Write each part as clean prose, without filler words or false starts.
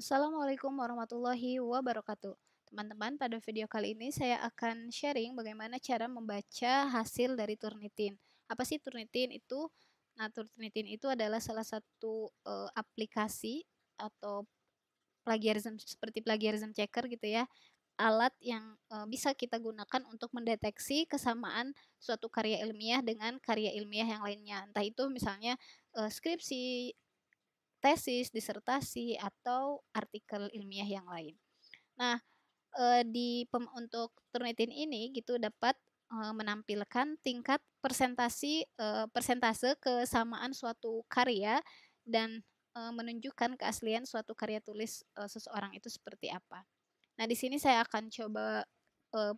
Assalamualaikum warahmatullahi wabarakatuh. Teman-teman, pada video kali ini saya akan sharing bagaimana cara membaca hasil dari Turnitin. Apa sih Turnitin itu? Nah, Turnitin itu adalah salah satu aplikasi atau plagiarism seperti plagiarism checker gitu ya. Alat yang bisa kita gunakan untuk mendeteksi kesamaan suatu karya ilmiah dengan karya ilmiah yang lainnya. Entah itu misalnya skripsi, tesis, disertasi, atau artikel ilmiah yang lain. Nah, untuk Turnitin ini gitu dapat, menampilkan tingkat persentase kesamaan suatu karya dan, menunjukkan keaslian suatu karya tulis, seseorang itu seperti apa. Nah, di sini saya akan coba, eee,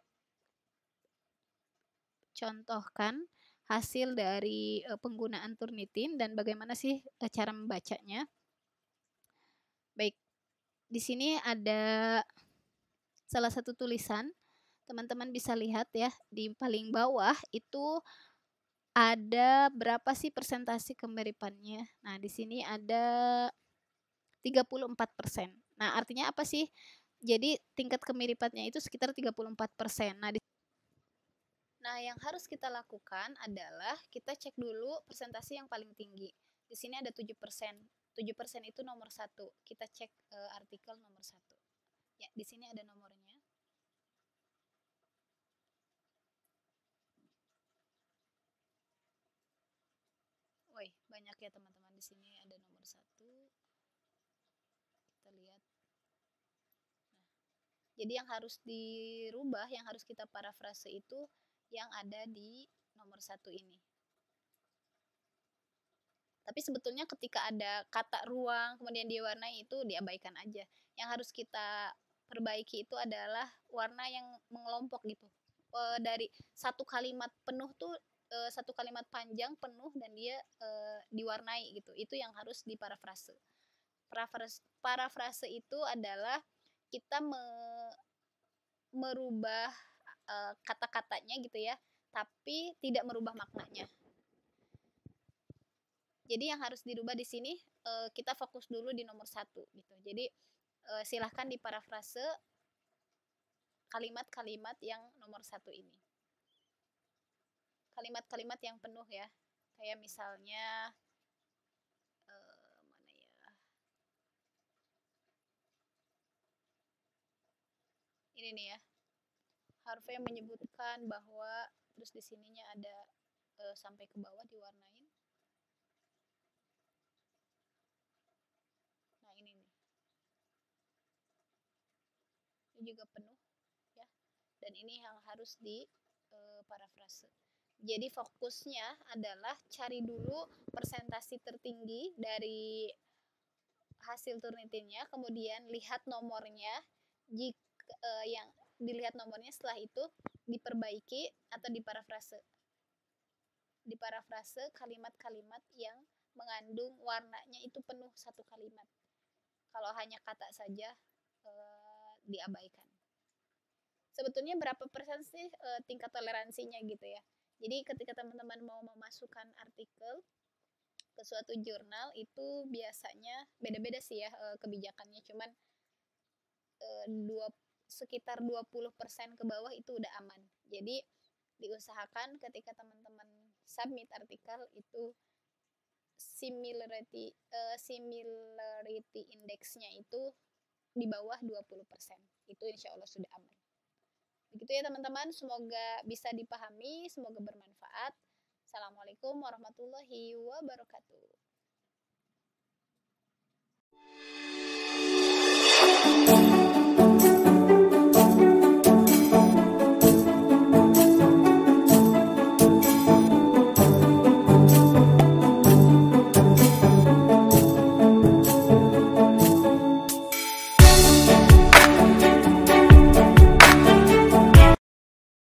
contohkan hasil dari, penggunaan Turnitin dan bagaimana sih, cara membacanya. Baik, di sini ada salah satu tulisan, teman-teman bisa lihat ya, di paling bawah itu ada berapa sih persentase kemiripannya. Nah, di sini ada 34%. Nah, artinya apa sih? Jadi tingkat kemiripannya itu sekitar 34%. Nah, yang harus kita lakukan adalah kita cek dulu persentase yang paling tinggi. Di sini ada 7%. 7% itu nomor satu. Kita cek artikel nomor satu. Ya, di sini ada nomornya. Woi, banyak ya teman-teman, di sini ada nomor satu. Kita lihat. Nah, jadi yang harus dirubah, yang harus kita parafrase itu yang ada di nomor satu ini. Tapi sebetulnya ketika ada kata ruang kemudian diwarnai itu diabaikan aja. Yang harus kita perbaiki itu adalah warna yang mengelompok gitu. Dari satu kalimat penuh tuh satu kalimat panjang penuh dan dia diwarnai gitu. Itu yang harus diparafrase. Parafrase itu adalah kita merubah kata-katanya gitu ya, tapi tidak merubah maknanya. Jadi yang harus dirubah di sini kita fokus dulu di nomor satu gitu. Jadi silahkan diparafrase kalimat-kalimat yang nomor satu ini. Kalimat-kalimat yang penuh ya. Kayak misalnya mana ya? Ini nih ya. Harvey menyebutkan bahwa terus di sininya ada sampai ke bawah diwarnain. Nah, ini nih. Ini juga penuh ya. Dan ini yang harus di parafrase. Jadi fokusnya adalah cari dulu persentase tertinggi dari hasil Turnitinnya, kemudian lihat nomornya. Jika yang dilihat nomornya, setelah itu diperbaiki atau diparafrase. Diparafrase kalimat-kalimat yang mengandung warnanya itu penuh satu kalimat. Kalau hanya kata saja diabaikan. Sebetulnya berapa persen sih tingkat toleransinya gitu ya. Jadi ketika teman-teman mau memasukkan artikel ke suatu jurnal itu biasanya beda-beda sih ya kebijakannya, cuman sekitar 20% ke bawah itu udah aman. Jadi diusahakan ketika teman-teman submit artikel itu similarity indexnya itu di bawah 20%. Itu insya Allah sudah aman. Begitu ya teman-teman, semoga bisa dipahami, semoga bermanfaat. Assalamualaikum warahmatullahi wabarakatuh.